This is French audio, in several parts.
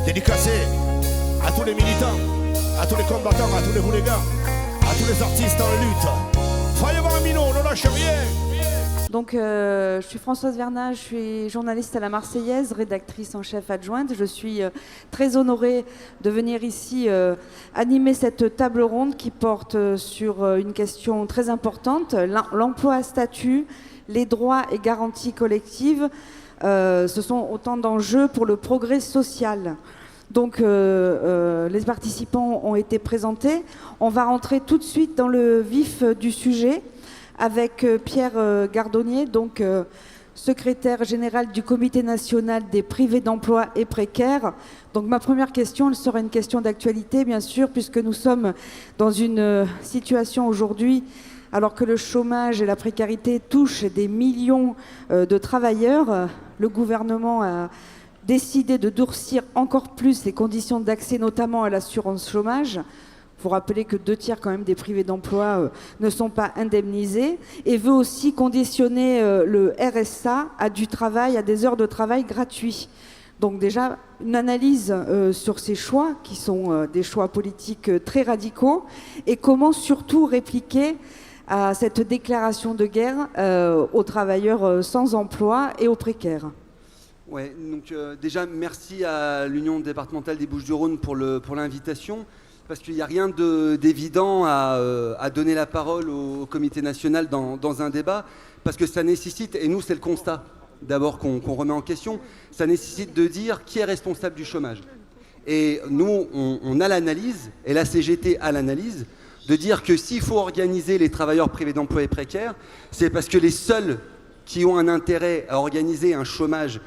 Dédicacé à tous les militants, à tous les combattants, à tous les hooligans, à tous les artistes en lutte. Soyez voir Mino, ne lâchez rien. Donc, je suis Françoise Vernat, je suis journaliste à la Marseillaise, rédactrice en chef adjointe. Je suis très honorée de venir ici animer cette table ronde qui porte sur une question très importante, l'emploi à statut, les droits et garanties collectives. Ce sont autant d'enjeux pour le progrès social. Donc, les participants ont été présentés. On va rentrer tout de suite dans le vif du sujet avec Pierre Gardonnier, donc secrétaire général du Comité national des privés d'emploi et précaires. Donc ma première question, elle sera une question d'actualité, bien sûr, puisque nous sommes dans une situation aujourd'hui, alors que le chômage et la précarité touchent des millions de travailleurs. Le gouvernement a décidé de durcir encore plus les conditions d'accès, notamment à l'assurance chômage. Il faut rappeler que 2/3 quand même des privés d'emploi ne sont pas indemnisés, et veut aussi conditionner le RSA à du travail, à des heures de travail gratuits. Donc déjà, une analyse sur ces choix, qui sont des choix politiques très radicaux, et comment surtout répliquer à cette déclaration de guerre aux travailleurs sans emploi et aux précaires. Ouais, donc déjà, merci à l'Union départementale des Bouches-du-Rhône pour l'invitation. Parce qu'il n'y a rien d'évident à donner la parole au comité national dans un débat, parce que ça nécessite, et nous c'est le constat d'abord qu'on remet en question, ça nécessite de dire qui est responsable du chômage. Et nous, on a l'analyse, et la CGT a l'analyse, de dire que s'il faut organiser les travailleurs privés d'emploi et précaires, c'est parce que les seuls qui ont un intérêt à organiser un chômage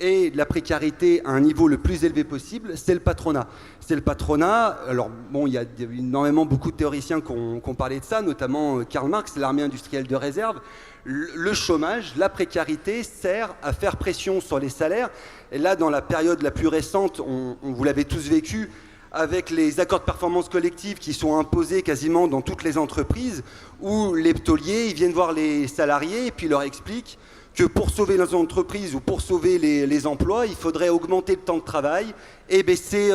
et de la précarité à un niveau le plus élevé possible, c'est le patronat. C'est le patronat. Alors bon, il y a énormément beaucoup de théoriciens qui ont parlé de ça, notamment Karl Marx, l'armée industrielle de réserve. Le chômage, la précarité sert à faire pression sur les salaires. Et là, dans la période la plus récente, vous l'avez tous vécu, avec les accords de performance collective qui sont imposés quasiment dans toutes les entreprises, où les tauliers ils viennent voir les salariés et puis leur expliquent que pour sauver les entreprises ou pour sauver les emplois, il faudrait augmenter le temps de travail et baisser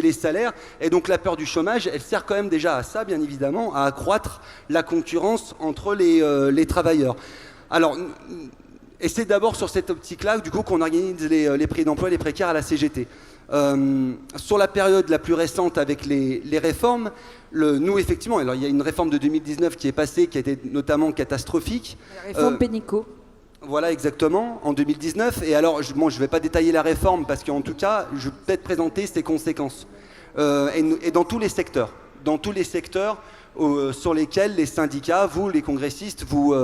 les salaires. Et donc la peur du chômage, elle sert quand même déjà à ça, bien évidemment, à accroître la concurrence entre les travailleurs. Alors, et c'est d'abord sur cette optique-là du coup qu'on organise les prix d'emploi et les précaires à la CGT. Sur la période la plus récente avec les réformes, nous effectivement, alors il y a une réforme de 2019 qui est passée, qui a été notamment catastrophique. La réforme Pénicaud. Voilà, exactement, en 2019. Et alors, je ne vais pas détailler la réforme, parce qu'en tout cas, je vais peut-être présenter ses conséquences. Et dans tous les secteurs. Dans tous les secteurs sur lesquels les syndicats, vous, les congressistes, vous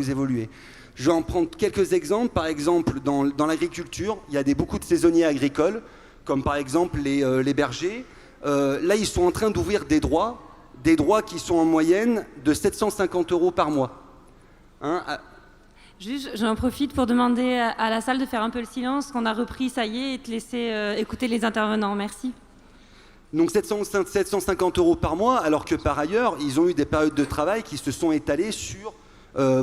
évoluez. Je vais en prendre quelques exemples. Par exemple, dans l'agriculture, il y a beaucoup de saisonniers agricoles, comme par exemple les bergers. Là, ils sont en train d'ouvrir des droits qui sont en moyenne de 750 € par mois. Juste, j'en profite pour demander à la salle de faire un peu le silence, qu'on a repris, ça y est, et de laisser écouter les intervenants. Merci. Donc 750 € par mois, alors que par ailleurs, ils ont eu des périodes de travail qui se sont étalées sur,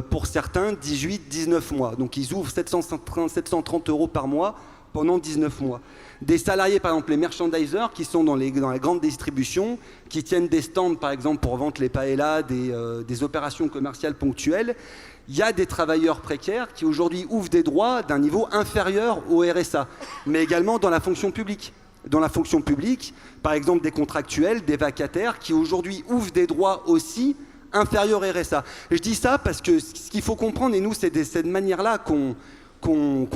pour certains, 18-19 mois. Donc ils ouvrent 730 € par mois pendant 19 mois. Des salariés, par exemple les merchandisers, qui sont dans la grande distribution, qui tiennent des stands, par exemple, pour vendre les paellas, des opérations commerciales ponctuelles. Il y a des travailleurs précaires qui aujourd'hui ouvrent des droits d'un niveau inférieur au RSA, mais également dans la fonction publique. Dans la fonction publique, par exemple des contractuels, des vacataires, qui aujourd'hui ouvrent des droits aussi inférieurs au RSA. Et je dis ça parce que ce qu'il faut comprendre, et nous c'est de cette manière-là qu'on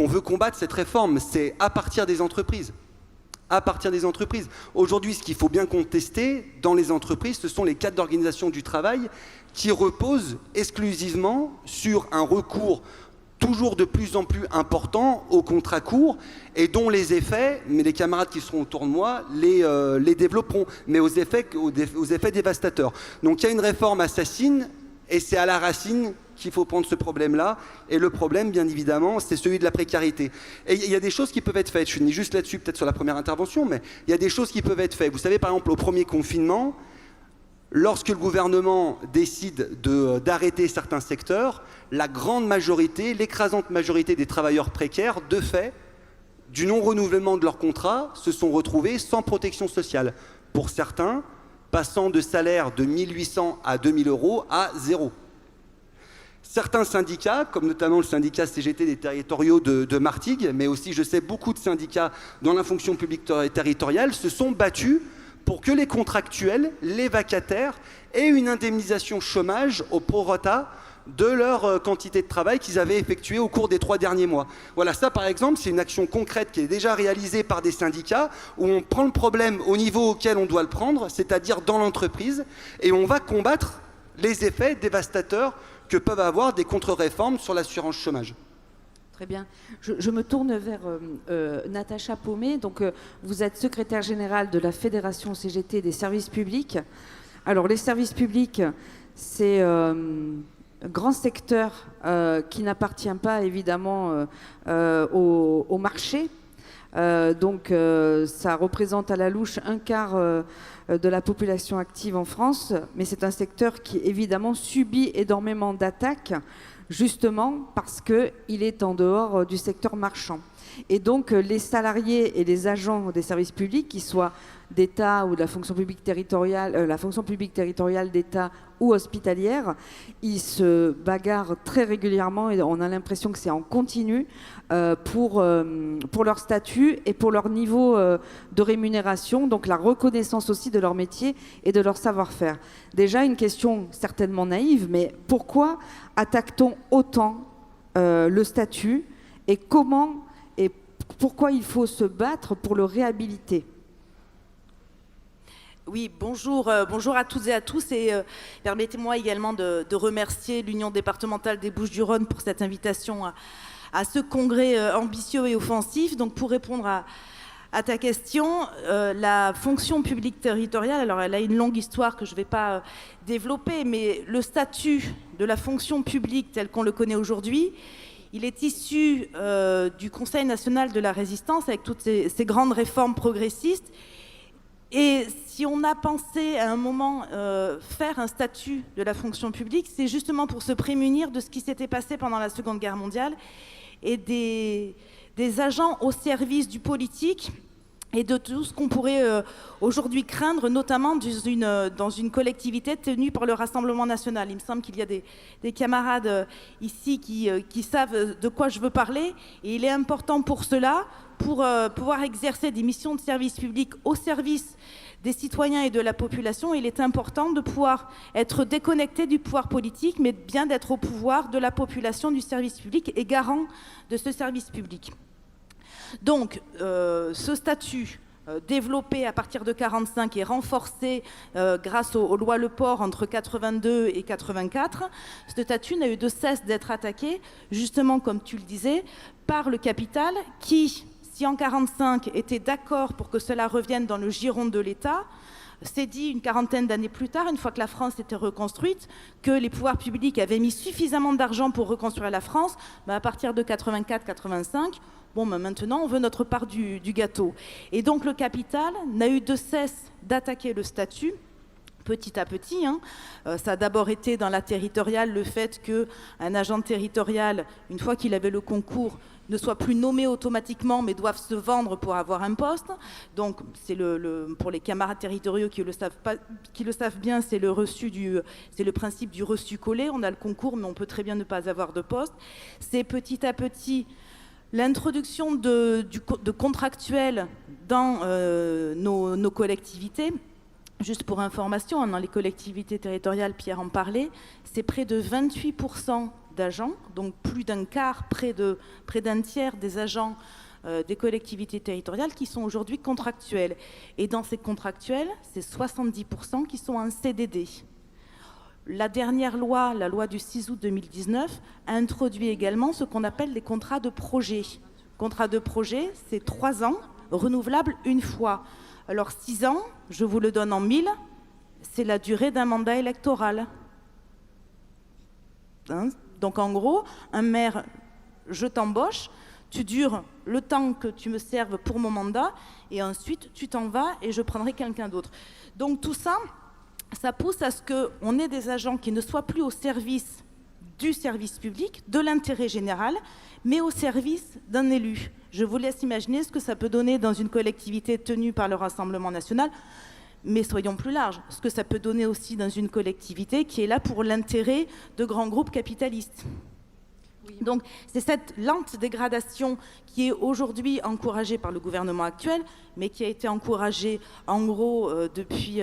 veut combattre cette réforme, c'est à partir des entreprises. À partir des entreprises. Aujourd'hui, ce qu'il faut bien contester dans les entreprises, ce sont les cadres d'organisation du travail qui reposent exclusivement sur un recours toujours de plus en plus important aux contrats courts et dont les effets, mais les camarades qui seront autour de moi les développeront, mais aux effets dévastateurs. Donc il y a une réforme assassine et c'est à la racine qu'il faut prendre ce problème-là. Et le problème, bien évidemment, c'est celui de la précarité. Et il y a des choses qui peuvent être faites. Je finis juste là-dessus, peut-être sur la première intervention, mais il y a des choses qui peuvent être faites. Vous savez, par exemple, au premier confinement, lorsque le gouvernement décide d'arrêter certains secteurs, la grande majorité, l'écrasante majorité des travailleurs précaires, de fait, du non-renouvellement de leur contrat, se sont retrouvés sans protection sociale. Pour certains, passant de salaire de 1 800 à 2 000 euros à 0. Certains syndicats, comme notamment le syndicat CGT des territoriaux de Martigues, mais aussi, je sais, beaucoup de syndicats dans la fonction publique territoriale, se sont battus pour que les contractuels, les vacataires, aient une indemnisation chômage au prorata de leur quantité de travail qu'ils avaient effectuée au cours des 3 derniers mois. Voilà, ça par exemple, c'est une action concrète qui est déjà réalisée par des syndicats, où on prend le problème au niveau auquel on doit le prendre, c'est-à-dire dans l'entreprise, et on va combattre les effets dévastateurs que peuvent avoir des contre-réformes sur l'assurance chômage. Très bien. Je me tourne vers Natacha Paumé. Donc, vous êtes secrétaire générale de la Fédération CGT des services publics. Alors, les services publics, c'est un grand secteur qui n'appartient pas évidemment au marché. Donc, ça représente à la louche un quart de la population active en France, mais c'est un secteur qui évidemment subit énormément d'attaques, justement parce qu'il est en dehors du secteur marchand. Et donc les salariés et les agents des services publics, qu'ils soient d'État ou de la fonction publique territoriale d'État ou hospitalière, ils se bagarrent très régulièrement et on a l'impression que c'est en continu pour leur statut et pour leur niveau de rémunération, donc la reconnaissance aussi de leur métier et de leur savoir-faire. Déjà une question certainement naïve, mais pourquoi attaque-t-on autant le statut et comment et pourquoi il faut se battre pour le réhabiliter ? Oui, bonjour à toutes et à tous et permettez-moi également de remercier l'Union départementale des Bouches-du-Rhône pour cette invitation à ce congrès ambitieux et offensif. Donc pour répondre à ta question, la fonction publique territoriale, alors elle a une longue histoire que je ne vais pas développer, mais le statut de la fonction publique tel qu'on le connaît aujourd'hui, il est issu du Conseil national de la résistance avec toutes ces grandes réformes progressistes. Et si on a pensé à un moment faire un statut de la fonction publique, c'est justement pour se prémunir de ce qui s'était passé pendant la Seconde Guerre mondiale et des agents au service du politique et de tout ce qu'on pourrait aujourd'hui craindre, notamment dans une collectivité tenue par le Rassemblement national. Il me semble qu'il y a des camarades ici qui savent de quoi je veux parler, et il est important pour cela, pour pouvoir exercer des missions de service public au service des citoyens et de la population, il est important de pouvoir être déconnecté du pouvoir politique, mais bien d'être au pouvoir de la population, du service public et garant de ce service public. Donc, ce statut développé à partir de 1945 et renforcé grâce aux lois Le Port entre 82 et 84, ce statut n'a eu de cesse d'être attaqué, justement, comme tu le disais, par le capital qui, si en 1945 était d'accord pour que cela revienne dans le giron de l'État, s'est dit une quarantaine d'années plus tard, une fois que la France était reconstruite, que les pouvoirs publics avaient mis suffisamment d'argent pour reconstruire la France. À partir de 84-85, maintenant on veut notre part du gâteau. Et donc le capital n'a eu de cesse d'attaquer le statut, petit à petit. Ça a d'abord été dans la territoriale le fait qu'un agent territorial, une fois qu'il avait le concours, ne soit plus nommé automatiquement, mais doivent se vendre pour avoir un poste. Donc, c'est pour les camarades territoriaux qui le savent bien, c'est le principe du reçu-collé. On a le concours, mais on peut très bien ne pas avoir de poste. C'est petit à petit l'introduction de contractuels dans nos collectivités. Juste pour information, dans les collectivités territoriales, Pierre en parlait, c'est près de 28% d'agents, donc plus d'un quart, près d'un tiers des agents des collectivités territoriales qui sont aujourd'hui contractuels. Et dans ces contractuels, c'est 70% qui sont en CDD. La dernière loi, la loi du 6 août 2019, a introduit également ce qu'on appelle les contrats de projet. Contrat de projet, c'est 3 ans, renouvelables une fois. Alors 6 ans, je vous le donne en 1000, c'est la durée d'un mandat électoral. Donc en gros, un maire, je t'embauche, tu dures le temps que tu me serves pour mon mandat, et ensuite tu t'en vas et je prendrai quelqu'un d'autre. Donc tout ça, ça pousse à ce qu'on ait des agents qui ne soient plus au service du service public, de l'intérêt général, mais au service d'un élu. Je vous laisse imaginer ce que ça peut donner dans une collectivité tenue par le Rassemblement national, mais soyons plus larges, ce que ça peut donner aussi dans une collectivité qui est là pour l'intérêt de grands groupes capitalistes. Donc c'est cette lente dégradation qui est aujourd'hui encouragée par le gouvernement actuel, mais qui a été encouragée en gros depuis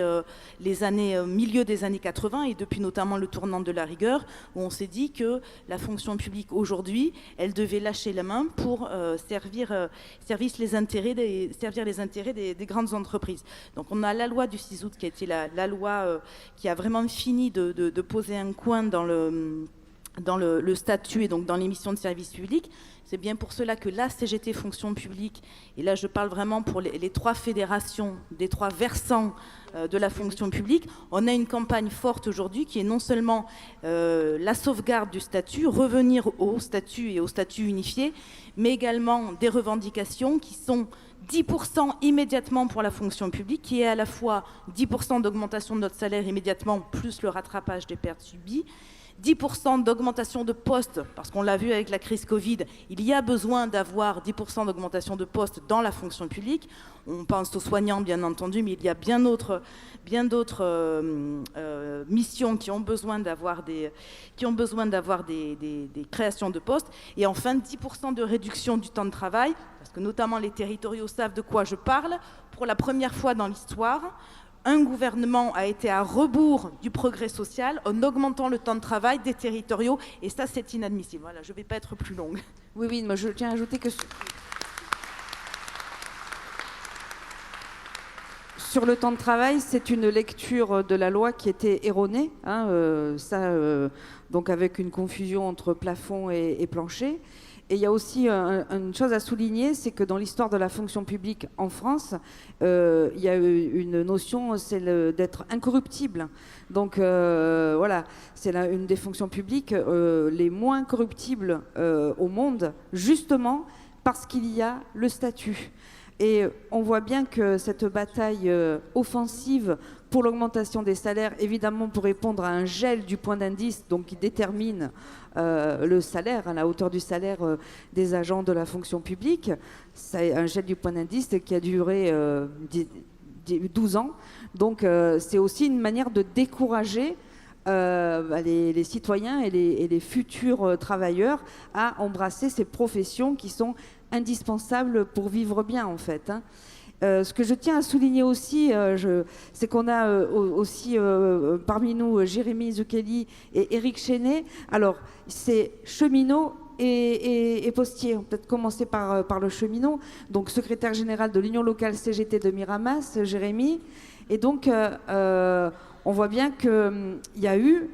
les années, milieu des années 80 et depuis notamment le tournant de la rigueur, où on s'est dit que la fonction publique aujourd'hui, elle devait lâcher la main pour servir les intérêts des grandes entreprises. Donc on a la loi du 6 août qui a été la loi qui a vraiment fini de poser un coin dans le statut et donc dans les missions de service public. C'est bien pour cela que la CGT fonction publique, et là je parle vraiment pour les trois fédérations des trois versants de la fonction publique, on a une campagne forte aujourd'hui qui est non seulement la sauvegarde du statut, revenir au statut et au statut unifié, mais également des revendications qui sont 10% immédiatement pour la fonction publique, qui est à la fois 10% d'augmentation de notre salaire immédiatement, plus le rattrapage des pertes subies, 10% d'augmentation de postes, parce qu'on l'a vu avec la crise Covid, il y a besoin d'avoir 10% d'augmentation de postes dans la fonction publique. On pense aux soignants, bien entendu, mais il y a bien d'autres missions qui ont besoin d'avoir des créations de postes. Et enfin, 10% de réduction du temps de travail, parce que notamment les territoriaux savent de quoi je parle. Pour la première fois dans l'histoire, un gouvernement a été à rebours du progrès social en augmentant le temps de travail des territoriaux, et ça c'est inadmissible. Voilà, je ne vais pas être plus longue. Oui, moi je tiens à ajouter que sur le temps de travail, c'est une lecture de la loi qui était erronée, donc avec une confusion entre plafond et plancher. Et il y a aussi une chose à souligner, c'est que dans l'histoire de la fonction publique en France, il y a une notion, c'est d'être incorruptible. Donc voilà, c'est une des fonctions publiques les moins corruptibles au monde, justement parce qu'il y a le statut. Et on voit bien que cette bataille offensive pour l'augmentation des salaires, évidemment pour répondre à un gel du point d'indice, donc qui détermine le salaire, la hauteur du salaire des agents de la fonction publique, c'est un gel du point d'indice qui a duré 12 ans. Donc c'est aussi une manière de décourager les citoyens et les futurs travailleurs à embrasser ces professions qui sont indispensables pour vivre bien en fait. Ce que je tiens à souligner aussi, c'est qu'on a aussi parmi nous Jérémy Zucchelli et Éric Chenet. Alors, c'est cheminot et postier. On peut peut-être commencer par le cheminot. Donc, secrétaire général de l'Union locale CGT de Miramas, Jérémy. Et donc, on voit bien qu'il y a eu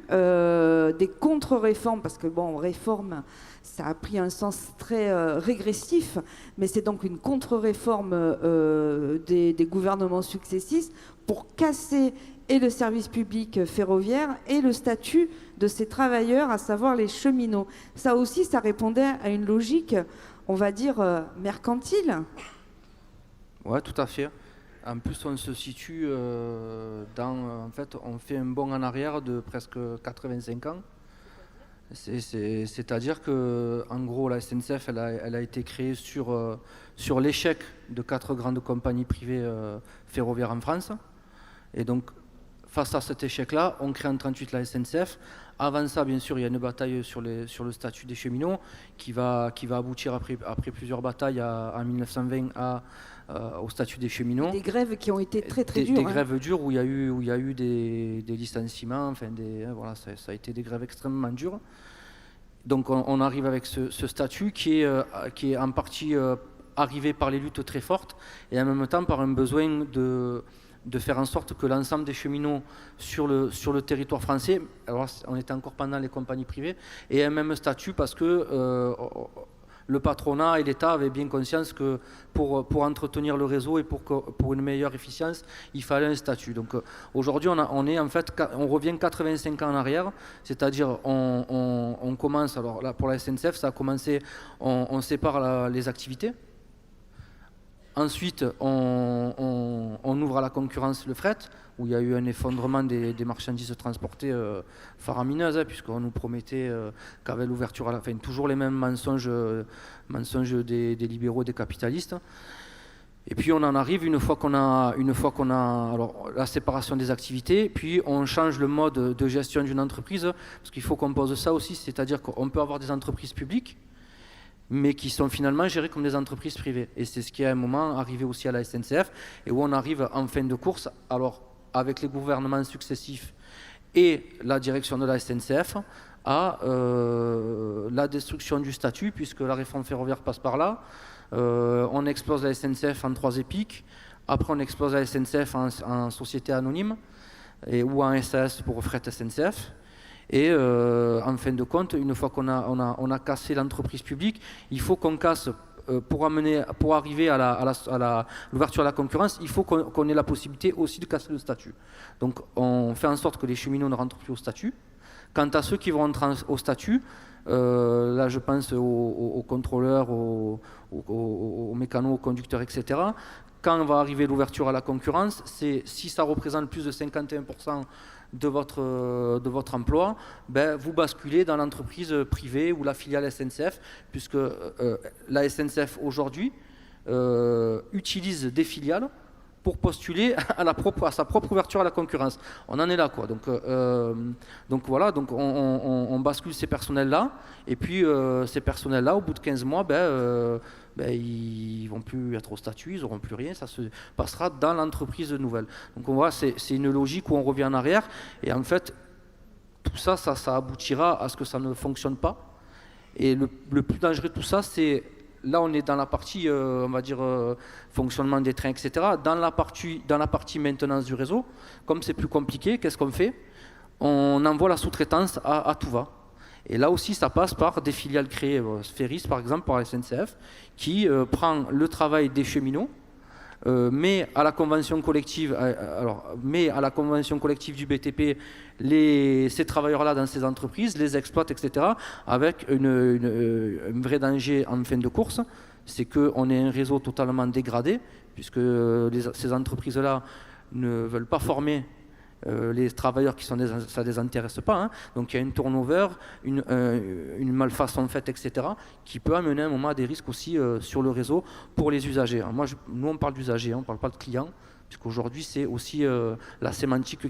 des contre-réformes, parce que, bon, réforme, ça a pris un sens très régressif, mais c'est donc une contre-réforme des gouvernements successifs pour casser et le service public ferroviaire et le statut de ces travailleurs, à savoir les cheminots. Ça aussi, ça répondait à une logique, on va dire, mercantile. Oui, tout à fait. En plus, on se situe en fait, on fait un bond en arrière de presque 85 ans. C'est-à-dire que, en gros, la SNCF, elle a été créée sur l'échec de 4 grandes compagnies privées ferroviaires en France. Et donc, face à cet échec-là, on crée en 1938 la SNCF. Avant ça, bien sûr, il y a une bataille sur le statut des cheminots qui va aboutir après plusieurs batailles en 1920 au statut des cheminots. Des grèves qui ont été très dures. Des grèves dures où il y a eu des licenciements, enfin voilà, ça a été des grèves extrêmement dures. Donc on arrive avec ce statut qui est en partie arrivé par les luttes très fortes et en même temps par un besoin de faire en sorte que l'ensemble des cheminots sur le territoire français, alors on était encore pendant les compagnies privées, aient un même statut parce que le patronat et l'État avaient bien conscience que pour entretenir le réseau et pour une meilleure efficience, il fallait un statut. Donc aujourd'hui, on revient 85 ans en arrière, c'est-à-dire on commence, alors là pour la SNCF, ça a commencé, on sépare les activités. Ensuite, on ouvre à la concurrence le fret, où il y a eu un effondrement des marchandises transportées faramineuses, puisqu'on nous promettait qu'avec l'ouverture à la fin, toujours les mêmes mensonges des libéraux, des capitalistes. Et puis on en arrive une fois qu'on a alors, la séparation des activités, puis on change le mode de gestion d'une entreprise, parce qu'il faut qu'on pose ça aussi, c'est-à-dire qu'on peut avoir des entreprises publiques, mais qui sont finalement gérées comme des entreprises privées. Et c'est ce qui est à un moment arrivé aussi à la SNCF, et où on arrive en fin de course, alors avec les gouvernements successifs et la direction de la SNCF, à la destruction du statut, puisque la réforme ferroviaire passe par là. On explose la SNCF en 3 EPIC, après on explose la SNCF en société anonyme, ou en SAS pour fret SNCF. Et en fin de compte, une fois qu'on a cassé l'entreprise publique, il faut qu'on casse, pour arriver à l'ouverture à la concurrence, il faut qu'on ait la possibilité aussi de casser le statut. Donc on fait en sorte que les cheminots ne rentrent plus au statut. Quant à ceux qui vont rentrer au statut, là je pense aux contrôleurs, aux mécanos, aux conducteurs, etc. Quand va arriver l'ouverture à la concurrence, si ça représente plus de 51% de votre emploi, ben, vous basculez dans l'entreprise privée ou la filiale SNCF, puisque la SNCF aujourd'hui utilise des filiales pour postuler à sa propre ouverture à la concurrence. On en est là, quoi. Donc voilà, donc on bascule ces personnels-là, et puis ces personnels-là, au bout de 15 mois, ils vont plus être au statut, ils n'auront plus rien, ça se passera dans l'entreprise nouvelle. Donc on voit, c'est une logique où on revient en arrière, et en fait, tout ça aboutira à ce que ça ne fonctionne pas. Et le plus dangereux de tout ça, c'est... Là, on est dans la partie, on va dire, fonctionnement des trains, etc. Dans la partie maintenance du réseau, comme c'est plus compliqué, qu'est-ce qu'on fait? On envoie la sous-traitance à tout va. Et là aussi, ça passe par des filiales créées, Sphéris par exemple, par la SNCF, qui prend le travail des cheminots, mais à la convention collective, du BTP, ces travailleurs-là dans ces entreprises, les exploitent, etc., avec un vrai danger en fin de course, c'est qu'on ait un réseau totalement dégradé, puisque ces entreprises-là ne veulent pas former les travailleurs ça ne les intéresse pas, hein. Donc il y a une turnover, une malfaçon faite, etc., qui peut amener à un moment à des risques aussi sur le réseau pour les usagers. Alors nous on parle d'usagers, on ne parle pas de clients, puisqu'aujourd'hui c'est aussi la sémantique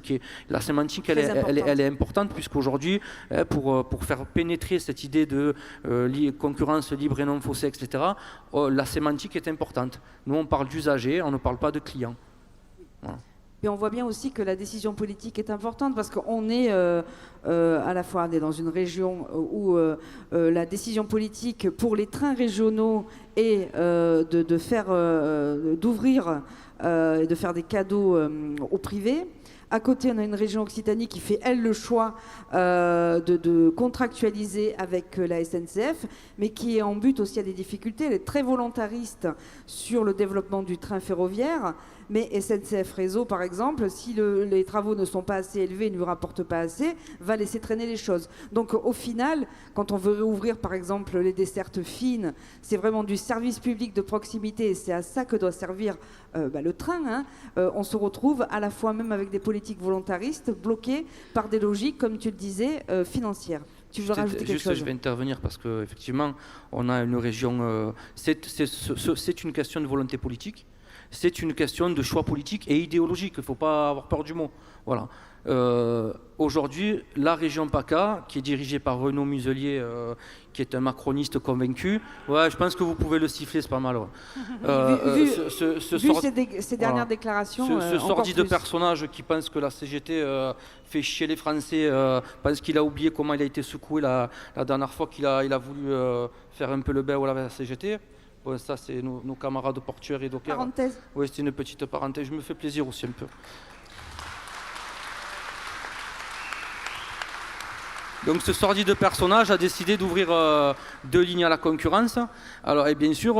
elle est importante, puisqu'aujourd'hui pour faire pénétrer cette idée de concurrence libre et non faussée, etc., la sémantique est importante. Nous on parle d'usagers, on ne parle pas de clients. Voilà. Et on voit bien aussi que la décision politique est importante, parce qu'on est à la fois dans une région où la décision politique pour les trains régionaux est d'ouvrir et de faire des cadeaux au privé. À côté, on a une région Occitanie qui fait, elle, le choix de contractualiser avec la SNCF, mais qui est en but aussi à des difficultés. Elle est très volontariste sur le développement du train ferroviaire, mais SNCF Réseau, par exemple, si les travaux ne sont pas assez élevés, ne lui rapportent pas assez, va laisser traîner les choses. Donc au final, quand on veut réouvrir, par exemple, les dessertes fines, c'est vraiment du service public de proximité, et c'est à ça que doit servir le train, hein. On se retrouve à la fois même avec des politiques volontaristes bloquées par des logiques, comme tu le disais, financières. Tu veux rajouter quelque chose? Je vais intervenir parce qu'effectivement, on a une région... c'est une question de volonté politique, c'est une question de choix politique et idéologique, il ne faut pas avoir peur du mot. Voilà. Aujourd'hui, la région PACA, qui est dirigée par Renaud Muselier, qui est un macroniste convaincu, ouais, je pense que vous pouvez le siffler, c'est pas mal. Ouais. Vu ces dernières déclarations, ce sordide personnage qui pense que la CGT fait chier les Français, pense qu'il a oublié comment il a été secoué la dernière fois qu'il a voulu faire un peu le béo avec la CGT. Bon, ça, c'est nos camarades portuaires et dockers. Parenthèse. Oui, c'est une petite parenthèse. Je me fais plaisir aussi un peu. Donc ce sordide personnage a décidé d'ouvrir 2 lignes à la concurrence. Alors, et bien sûr,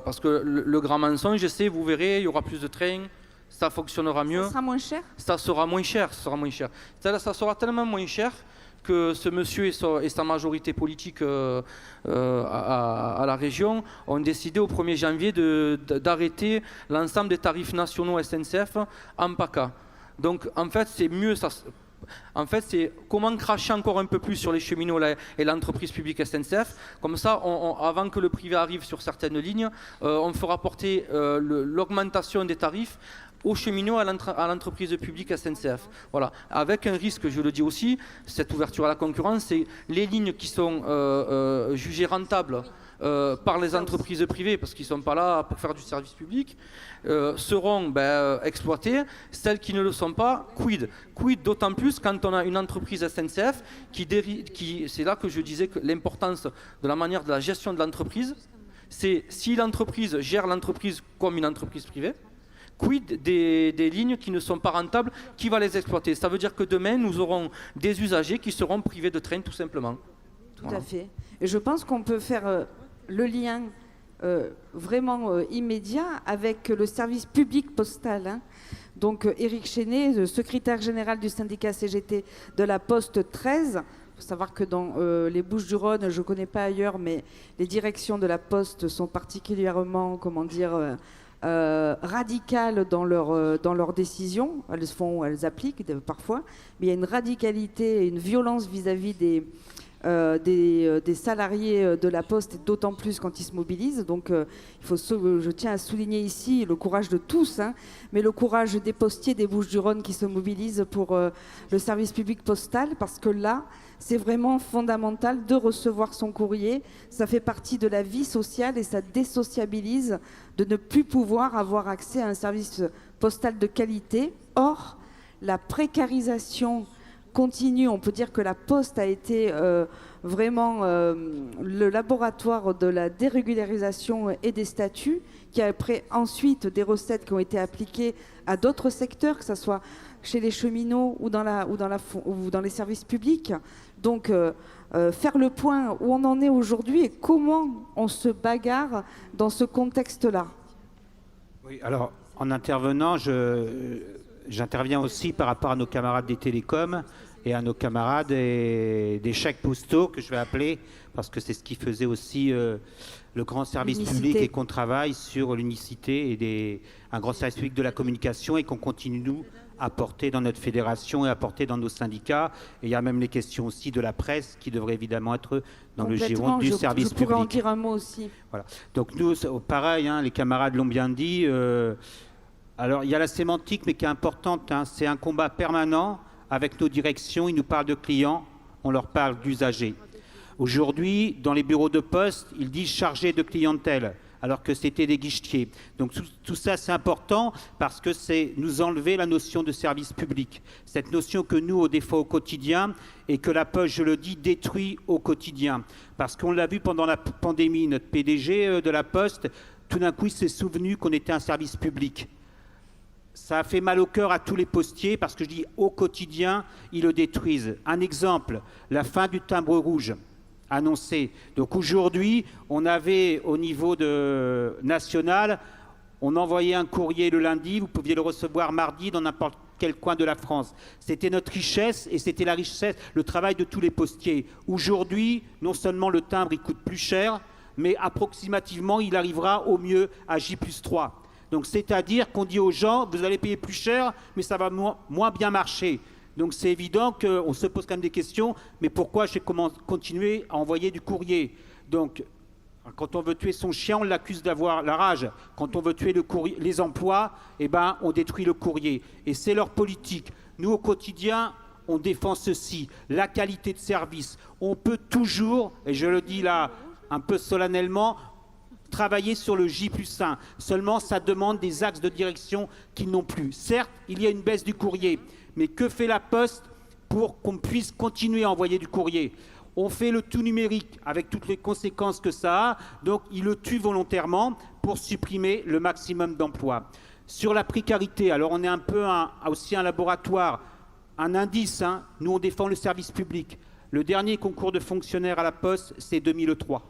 parce que le grand mensonge, vous verrez, il y aura plus de trains, ça fonctionnera mieux. Ça sera moins cher ? Ça sera moins cher, ça sera moins cher. Ça sera tellement moins cher que ce monsieur et sa majorité politique à la région ont décidé au 1er janvier d'arrêter l'ensemble des tarifs nationaux SNCF en PACA. Donc en fait, c'est mieux ça. En fait, c'est comment cracher encore un peu plus sur les cheminots et l'entreprise publique SNCF. Comme ça, avant que le privé arrive sur certaines lignes, on fera porter l'augmentation des tarifs aux cheminots, à l'entreprise publique SNCF. Voilà. Avec un risque, je le dis aussi, cette ouverture à la concurrence, c'est les lignes qui sont jugées rentables par les entreprises privées, parce qu'ils ne sont pas là pour faire du service public, seront exploitées. Celles qui ne le sont pas, quid d'autant plus quand on a une entreprise SNCF qui c'est là que je disais que l'importance de la manière de la gestion de l'entreprise, c'est si l'entreprise gère l'entreprise comme une entreprise privée, quid des lignes qui ne sont pas rentables, qui va les exploiter? Ça veut dire que demain, nous aurons des usagers qui seront privés de train, tout simplement. Tout à fait. Et je pense qu'on peut faire le lien vraiment immédiat avec le service public postal. Hein. Donc Éric Chenet, secrétaire général du syndicat CGT de la Poste 13. Il faut savoir que dans les Bouches-du-Rhône, je ne connais pas ailleurs, mais les directions de la Poste sont particulièrement, radicales dans leurs décisions. Elles appliquent parfois, mais il y a une radicalité et une violence vis-à-vis des salariés de la Poste, d'autant plus quand ils se mobilisent. Donc je tiens à souligner ici le courage de tous, hein, mais le courage des postiers des Bouches-du-Rhône qui se mobilisent pour le service public postal, parce que là, c'est vraiment fondamental de recevoir son courrier. Ça fait partie de la vie sociale et ça désociabilise de ne plus pouvoir avoir accès à un service postal de qualité. Or, la précarisation continue. On peut dire que la Poste a été vraiment le laboratoire de la dérégularisation et des statuts, qui a pris ensuite des recettes qui ont été appliquées à d'autres secteurs, que ce soit chez les cheminots ou dans les services publics. Donc, faire le point où on en est aujourd'hui et comment on se bagarre dans ce contexte-là. Oui, alors, en intervenant, j'interviens aussi par rapport à nos camarades des télécoms et à nos camarades des chèques postaux, que je vais appeler, parce que c'est ce qui faisait aussi le grand service public, et qu'on travaille sur l'unicité et un grand service public de la communication, et qu'on continue, nous, à porter dans notre fédération et à porter dans nos syndicats. Et il y a même les questions aussi de la presse qui devraient évidemment être dans le giron du service public. Je pourrais en dire un mot aussi. Voilà. Donc nous, pareil, hein, les camarades l'ont bien dit. Alors, il y a la sémantique, mais qui est importante. Hein. C'est un combat permanent avec nos directions. Ils nous parlent de clients, on leur parle d'usagers. Aujourd'hui, dans les bureaux de poste, ils disent chargés de clientèle, alors que c'était des guichetiers. Donc tout ça, c'est important parce que c'est nous enlever la notion de service public. Cette notion que nous, on défend au quotidien et que la Poste, je le dis, détruit au quotidien. Parce qu'on l'a vu pendant la pandémie, notre PDG de la Poste, tout d'un coup, il s'est souvenu qu'on était un service public. Ça a fait mal au cœur à tous les postiers parce que je dis au quotidien, ils le détruisent. Un exemple, la fin du timbre rouge annoncé. Donc aujourd'hui, on avait au niveau national, on envoyait un courrier le lundi, vous pouviez le recevoir mardi dans n'importe quel coin de la France. C'était notre richesse et c'était la richesse, le travail de tous les postiers. Aujourd'hui, non seulement le timbre il coûte plus cher, mais approximativement, il arrivera au mieux à J+3. Donc c'est-à-dire qu'on dit aux gens, vous allez payer plus cher, mais ça va moins bien marcher. Donc c'est évident qu'on se pose quand même des questions, mais pourquoi je vais continuer à envoyer du courrier? Donc quand on veut tuer son chien, on l'accuse d'avoir la rage. Quand on veut tuer les emplois, eh ben, on détruit le courrier. Et c'est leur politique. Nous, au quotidien, on défend ceci, la qualité de service. On peut toujours, et je le dis là un peu solennellement, travailler sur le J+1. Seulement, ça demande des axes de direction qu'ils n'ont plus. Certes, il y a une baisse du courrier, mais que fait la Poste pour qu'on puisse continuer à envoyer du courrier? On fait le tout numérique avec toutes les conséquences que ça a, donc ils le tuent volontairement pour supprimer le maximum d'emplois. Sur la précarité, alors on est un peu aussi un laboratoire, un indice, hein. Nous on défend le service public. Le dernier concours de fonctionnaires à la Poste, c'est 2003.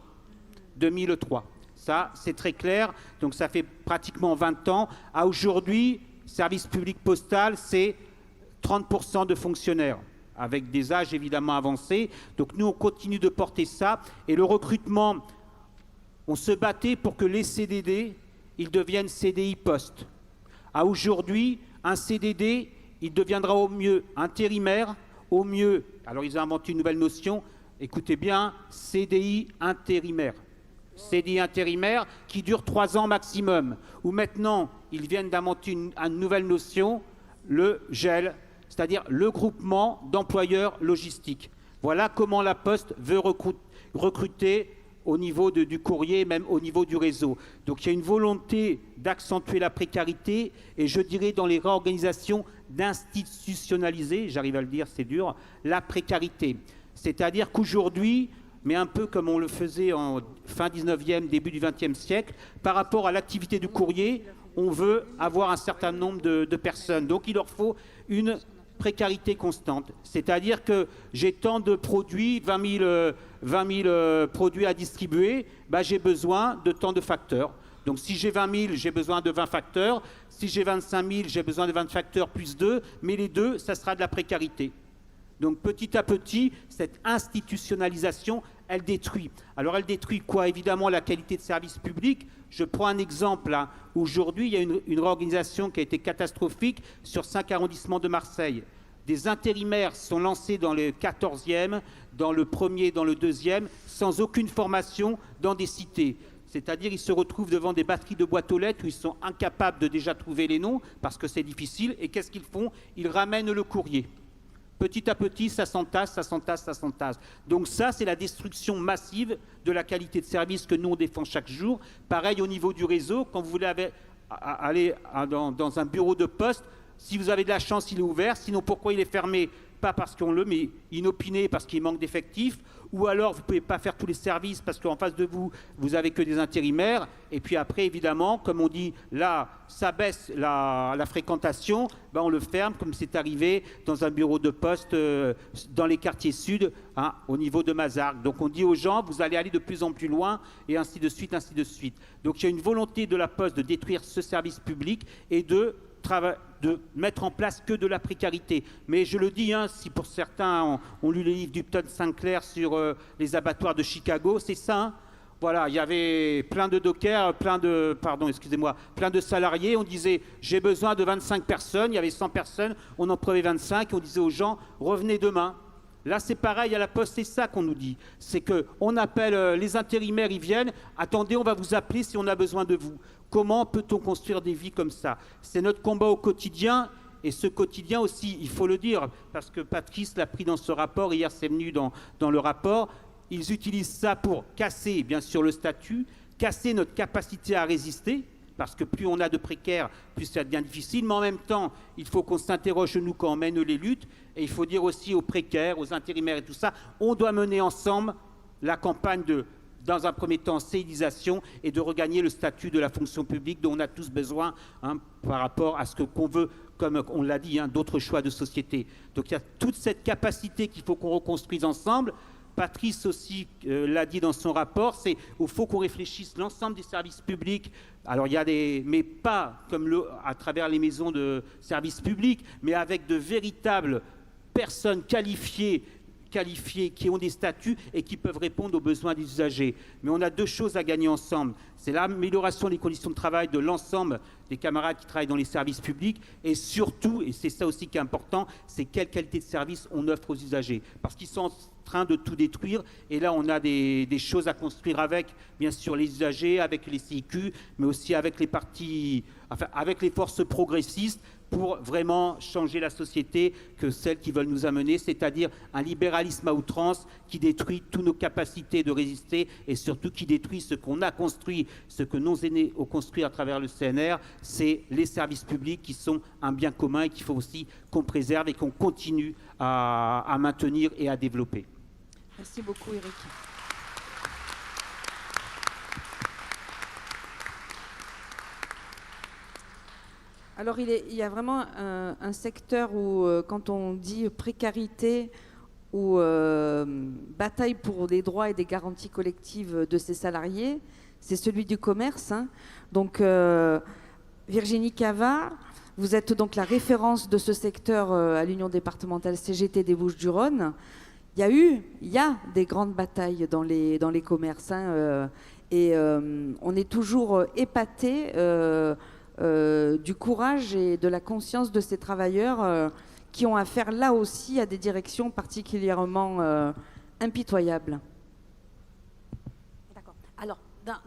2003. Ça, c'est très clair, donc ça fait pratiquement 20 ans. À aujourd'hui, service public postal, c'est 30% de fonctionnaires. avec des âges évidemment avancés. Donc nous, on continue de porter ça. Et le recrutement, on se battait pour que les CDD, ils deviennent CDI poste. À aujourd'hui, un CDD, il deviendra au mieux intérimaire, au mieux, alors ils ont inventé une nouvelle notion, écoutez bien, CDI intérimaire. CDI intérimaire qui dure 3 ans maximum. Ou maintenant, ils viennent d'inventer une nouvelle notion, le GEL, c'est-à-dire le groupement d'employeurs logistiques. Voilà comment la Poste veut recruter au niveau du courrier, même au niveau du réseau. Donc il y a une volonté d'accentuer la précarité et je dirais dans les réorganisations d'institutionnaliser, j'arrive à le dire, c'est dur, la précarité. C'est-à-dire qu'aujourd'hui, mais un peu comme on le faisait en fin 19e, début du 20e siècle, par rapport à l'activité du courrier, on veut avoir un certain nombre de personnes. Donc il leur faut une précarité constante. C'est-à-dire que j'ai tant de produits, 20 000 produits à distribuer, bah, j'ai besoin de tant de facteurs. Donc si j'ai 20 000, j'ai besoin de 20 facteurs. Si j'ai 25 000, j'ai besoin de 20 facteurs plus 2. Mais les deux, ça sera de la précarité. Donc petit à petit, cette institutionnalisation, elle détruit. Alors elle détruit quoi? Évidemment la qualité de service public. Je prends un exemple. Hein. Aujourd'hui, il y a une réorganisation qui a été catastrophique sur 5 arrondissements de Marseille. Des intérimaires sont lancés dans le 14e, dans le 1er, dans le 2e, sans aucune formation dans des cités. C'est-à-dire ils se retrouvent devant des batteries de boîtes aux lettres où ils sont incapables de déjà trouver les noms parce que c'est difficile. Et qu'est-ce qu'ils font? Ils ramènent le courrier. Petit à petit, ça s'entasse, ça s'entasse, ça s'entasse. Donc ça, c'est la destruction massive de la qualité de service que nous, on défend chaque jour. Pareil au niveau du réseau, quand vous voulez aller dans un bureau de poste, si vous avez de la chance, il est ouvert. Sinon, pourquoi il est fermé? Pas parce qu'on le met inopiné, parce qu'il manque d'effectifs, ou alors vous ne pouvez pas faire tous les services parce qu'en face de vous, vous n'avez que des intérimaires. Et puis après, évidemment, comme on dit, là, ça baisse la fréquentation, ben on le ferme, comme c'est arrivé dans un bureau de poste dans les quartiers sud, hein, au niveau de Mazargues. Donc on dit aux gens, vous allez aller de plus en plus loin, et ainsi de suite, ainsi de suite. Donc il y a une volonté de la Poste de détruire ce service public et de mettre en place que de la précarité. Mais je le dis, hein, si pour certains ont lu les livres d'Upton Sinclair sur les abattoirs de Chicago, c'est ça. Hein. Voilà, il y avait plein de dockers, plein de salariés. On disait, j'ai besoin de 25 personnes. Il y avait 100 personnes, on en prenait 25. Et on disait aux gens, revenez demain. Là, c'est pareil, à la Poste, c'est ça qu'on nous dit. C'est qu'on appelle les intérimaires, ils viennent. Attendez, on va vous appeler si on a besoin de vous. Comment peut-on construire des vies comme ça? C'est notre combat au quotidien. Et ce quotidien aussi, il faut le dire, parce que Patrice l'a pris dans ce rapport. Hier, c'est venu dans le rapport. Ils utilisent ça pour casser, bien sûr, le statut, casser notre capacité à résister. Parce que plus on a de précaires, plus ça devient difficile. Mais en même temps, il faut qu'on s'interroge, nous, quand on mène les luttes. Et il faut dire aussi aux précaires, aux intérimaires et tout ça, on doit mener ensemble la campagne dans un premier temps, civilisation et de regagner le statut de la fonction publique dont on a tous besoin hein, par rapport à ce qu'on veut, comme on l'a dit, hein, d'autres choix de société. Donc il y a toute cette capacité qu'il faut qu'on reconstruise ensemble. Patrice aussi l'a dit dans son rapport, c'est qu'il faut qu'on réfléchisse l'ensemble des services publics. Alors il y a mais pas comme à travers les maisons de services publics, mais avec de véritables personnes qualifiées qui ont des statuts et qui peuvent répondre aux besoins des usagers. Mais on a 2 choses à gagner ensemble. C'est l'amélioration des conditions de travail de l'ensemble des camarades qui travaillent dans les services publics et surtout, et c'est ça aussi qui est important, c'est quelle qualité de service on offre aux usagers. Parce qu'ils sont en train de tout détruire et là on a des choses à construire avec, bien sûr, les usagers, avec les CIQ, mais aussi avec avec les forces progressistes pour vraiment changer la société que celles qui veulent nous amener, c'est-à-dire un libéralisme à outrance qui détruit toutes nos capacités de résister et surtout qui détruit ce qu'on a construit, ce que nos aînés ont construit à travers le CNR, c'est les services publics qui sont un bien commun et qu'il faut aussi qu'on préserve et qu'on continue à maintenir et à développer. Merci beaucoup, Eric. Alors, il y a vraiment un secteur où, quand on dit précarité ou bataille pour des droits et des garanties collectives de ses salariés, c'est celui du commerce. Hein. Donc, Virginie Cavard, Vous êtes donc la référence de ce secteur à l'Union départementale CGT des Bouches-du-Rhône. Il y a des grandes batailles dans les commerces, hein, et on est toujours épaté du courage et de la conscience de ces travailleurs qui ont affaire là aussi à des directions particulièrement impitoyables. D'accord. Alors,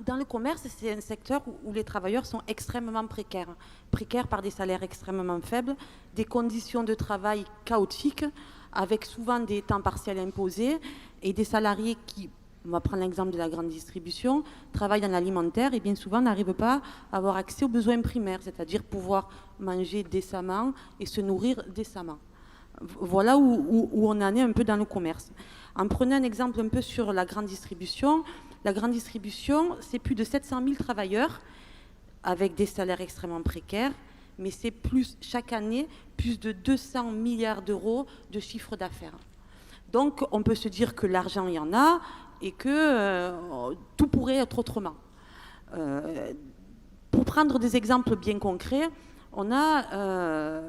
dans le commerce, c'est un secteur où les travailleurs sont extrêmement précaires. Précaires par des salaires extrêmement faibles, des conditions de travail chaotiques, avec souvent des temps partiels imposés et des salariés qui, on va prendre l'exemple de la grande distribution, travaillent dans l'alimentaire et bien souvent n'arrivent pas à avoir accès aux besoins primaires, c'est-à-dire pouvoir manger décemment et se nourrir décemment. Voilà où on en est un peu dans le commerce. En prenant un exemple un peu sur la grande distribution, c'est plus de 700 000 travailleurs avec des salaires extrêmement précaires, mais c'est chaque année plus de 200 milliards d'euros de chiffre d'affaires. Donc on peut se dire que l'argent, il y en a et que tout pourrait être autrement. Pour prendre des exemples bien concrets, on a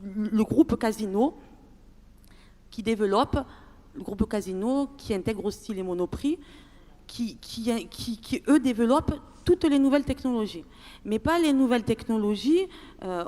le groupe Casino qui développe, le groupe Casino qui intègre aussi les Monoprix, qui eux développent toutes les nouvelles technologies, mais pas les nouvelles technologies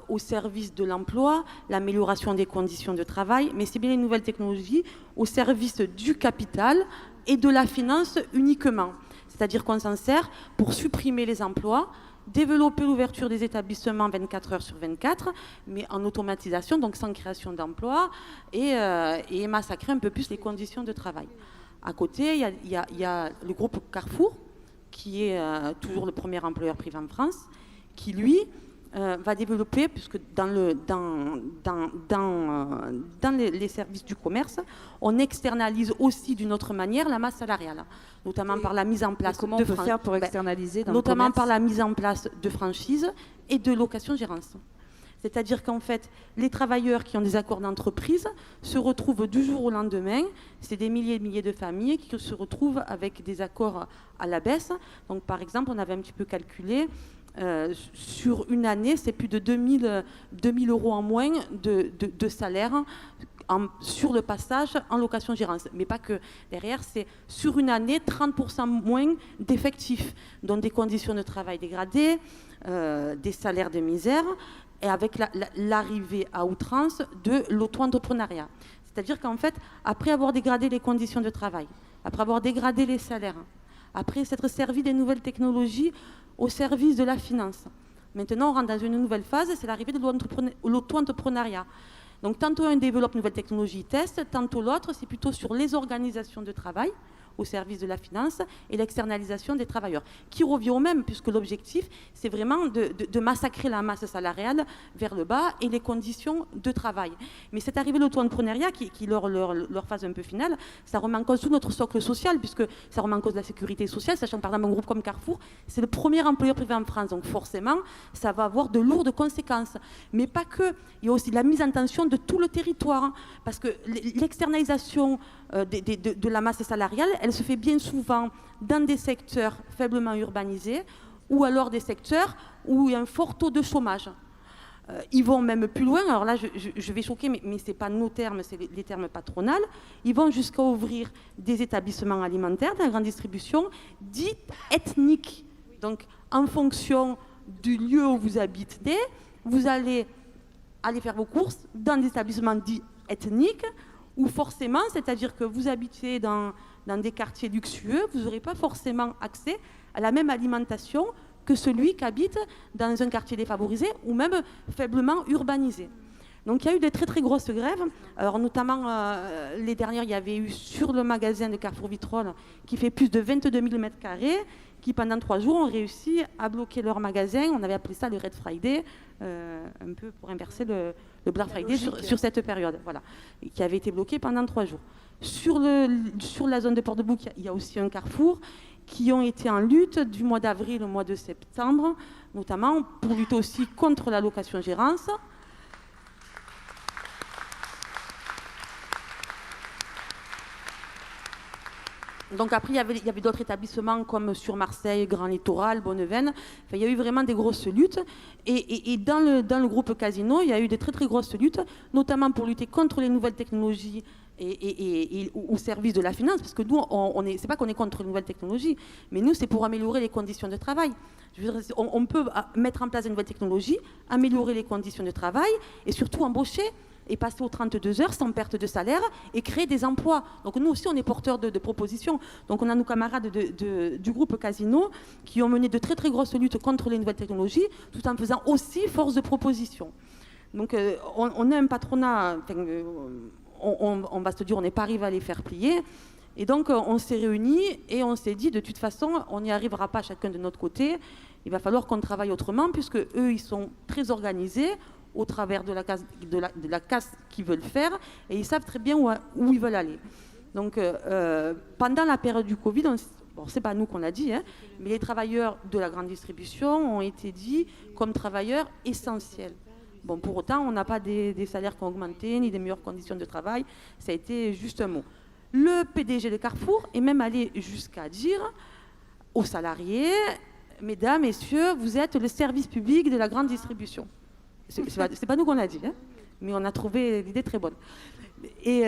au service de l'emploi, l'amélioration des conditions de travail, mais c'est bien les nouvelles technologies au service du capital et de la finance uniquement. C'est-à-dire qu'on s'en sert pour supprimer les emplois, développer l'ouverture des établissements 24 heures sur 24, mais en automatisation, donc sans création d'emplois, et massacrer un peu plus les conditions de travail. À côté, il y a le groupe Carrefour, qui est toujours le premier employeur privé en France, qui lui va développer, puisque dans les services du commerce, on externalise aussi d'une autre manière la masse salariale, notamment par la mise en place comment on peut faire pour externaliser dans le notamment commerce par la mise en place de franchises et de location-gérance. C'est-à-dire qu'en fait, les travailleurs qui ont des accords d'entreprise se retrouvent du jour au lendemain. C'est des milliers et des milliers de familles qui se retrouvent avec des accords à la baisse. Donc, par exemple, on avait un petit peu calculé, sur une année, c'est plus de 2000 euros en moins de salaire sur le passage en location-gérance. Mais pas que. Derrière, c'est sur une année, 30% moins d'effectifs, donc des conditions de travail dégradées, des salaires de misère, et avec l'arrivée à outrance de l'auto-entrepreneuriat. C'est-à-dire qu'en fait, après avoir dégradé les conditions de travail, après avoir dégradé les salaires, après s'être servi des nouvelles technologies au service de la finance, maintenant on rentre dans une nouvelle phase, c'est l'arrivée de l'auto-entrepreneuriat. Donc tantôt un développe une nouvelle technologie, teste, tantôt l'autre, c'est plutôt sur les organisations de travail, au service de la finance et l'externalisation des travailleurs, qui revient au même, puisque l'objectif, c'est vraiment de massacrer la masse salariale vers le bas et les conditions de travail. Mais cette arrivée de l'auto-entrepreneuriat, qui leur phase un peu finale, ça remet en cause tout notre socle social, puisque ça remet en cause la sécurité sociale, sachant que par exemple un groupe comme Carrefour, c'est le premier employeur privé en France, donc forcément, ça va avoir de lourdes conséquences. Mais pas que, il y a aussi la mise en tension de tout le territoire, hein, parce que l'externalisation de la masse salariale, elle se fait bien souvent dans des secteurs faiblement urbanisés ou alors des secteurs où il y a un fort taux de chômage. Ils vont même plus loin, alors là je vais choquer, mais ce n'est pas nos termes, c'est les termes patronales. Ils vont jusqu'à ouvrir des établissements alimentaires dans la grande distribution dits ethniques. Donc en fonction du lieu où vous habitez, vous allez aller faire vos courses dans des établissements dits ethniques, où forcément, c'est-à-dire que vous habitez dans des quartiers luxueux, vous n'aurez pas forcément accès à la même alimentation que celui qui habite dans un quartier défavorisé ou même faiblement urbanisé. Donc il y a eu des très très grosses grèves. Alors notamment les dernières, il y avait eu sur le magasin de Carrefour Vitrolles qui fait plus de 22 000 m², qui pendant 3 jours ont réussi à bloquer leur magasin. On avait appelé ça le Red Friday, un peu pour inverser le Black Friday sur cette période, voilà, qui avait été bloqué pendant 3 jours. Sur la zone de Port-de-Bouc, il y a aussi un Carrefour qui ont été en lutte du mois d'avril au mois de septembre, notamment pour lutter aussi contre la location-gérance. Donc après, il y avait d'autres établissements comme sur Marseille, Grand Littoral, Bonneveine. Enfin, il y a eu vraiment des grosses luttes. Et dans le groupe Casino, il y a eu des très très grosses luttes, notamment pour lutter contre les nouvelles technologies et au service de la finance. Parce que nous, c'est pas qu'on est contre les nouvelles technologies, mais nous, c'est pour améliorer les conditions de travail. Je veux dire, on peut mettre en place de nouvelles technologies, améliorer les conditions de travail et surtout embaucher et passer aux 32 heures sans perte de salaire et créer des emplois. Donc nous aussi, on est porteurs de propositions. Donc on a nos camarades du groupe Casino qui ont mené de très très grosses luttes contre les nouvelles technologies, tout en faisant aussi force de proposition. Donc on a un patronat, on va se dire, on n'est pas arrivé à les faire plier. Et donc on s'est réunis et on s'est dit, de toute façon, on n'y arrivera pas chacun de notre côté. Il va falloir qu'on travaille autrement, puisque eux, ils sont très organisés au travers de la casse qu'ils veulent faire, et ils savent très bien où ils veulent aller. Donc, pendant la période du Covid, c'est pas nous qu'on l'a dit, hein, mais les travailleurs de la grande distribution ont été dit comme travailleurs essentiels. Bon, pour autant, on n'a pas des salaires qui ont augmenté, ni des meilleures conditions de travail, ça a été juste un mot. Le PDG de Carrefour est même allé jusqu'à dire aux salariés, mesdames, messieurs, vous êtes le service public de la grande distribution. C'est pas nous qu'on l'a dit, hein, mais on a trouvé l'idée très bonne. Et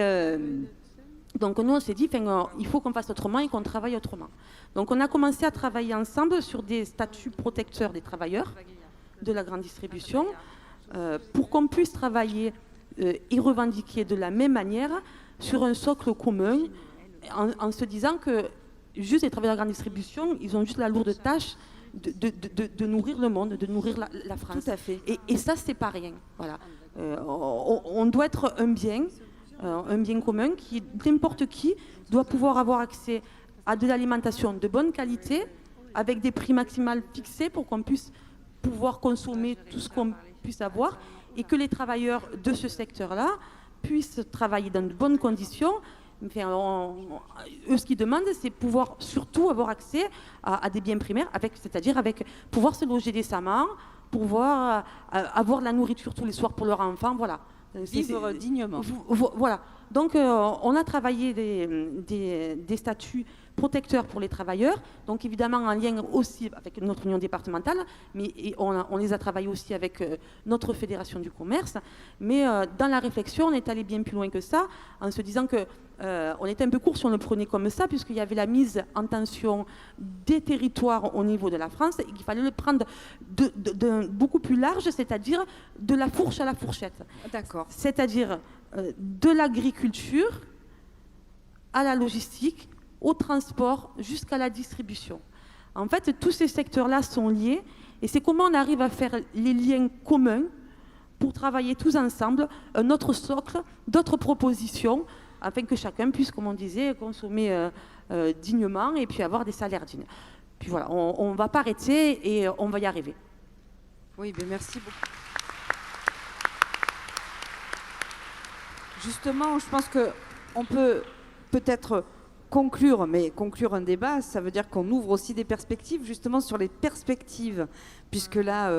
donc nous, on s'est dit, il faut qu'on fasse autrement et qu'on travaille autrement. Donc on a commencé à travailler ensemble sur des statuts protecteurs des travailleurs de la grande distribution pour qu'on puisse travailler et revendiquer de la même manière sur un socle commun, en se disant que juste les travailleurs de la grande distribution, ils ont juste la lourde tâche de nourrir le monde, de nourrir la France. Tout à fait. Et ça, c'est pas rien. Voilà. On doit être un bien commun qui, n'importe qui, doit pouvoir avoir accès à de l'alimentation de bonne qualité, avec des prix maximales fixés pour qu'on puisse pouvoir consommer tout ce qu'on puisse avoir, et que les travailleurs de ce secteur-là puissent travailler dans de bonnes conditions. Enfin, eux, ce qu'ils demandent, c'est pouvoir surtout avoir accès à des biens primaires, c'est-à-dire pouvoir se loger décemment, pouvoir avoir de la nourriture tous les soirs pour leurs enfants, voilà. Vivre dignement. Voilà. Donc, on a travaillé des statuts protecteurs pour les travailleurs, donc évidemment en lien aussi avec notre union départementale, mais on les a travaillés aussi avec notre fédération du commerce. Mais dans la réflexion, on est allé bien plus loin que ça, en se disant que on était un peu court si on le prenait comme ça, puisqu'il y avait la mise en tension des territoires au niveau de la France, et qu'il fallait le prendre de beaucoup plus large, c'est-à-dire de la fourche à la fourchette. D'accord. C'est-à-dire de l'agriculture à la logistique, au transport, jusqu'à la distribution. En fait, tous ces secteurs-là sont liés, et c'est comment on arrive à faire les liens communs pour travailler tous ensemble, un autre socle, d'autres propositions, afin que chacun puisse, comme on disait, consommer dignement et puis avoir des salaires dignes. Puis voilà, on ne va pas arrêter et on va y arriver. Oui, bien merci beaucoup. Justement, je pense qu'on peut peut-être conclure, mais conclure un débat, ça veut dire qu'on ouvre aussi des perspectives, justement sur les perspectives, puisque là,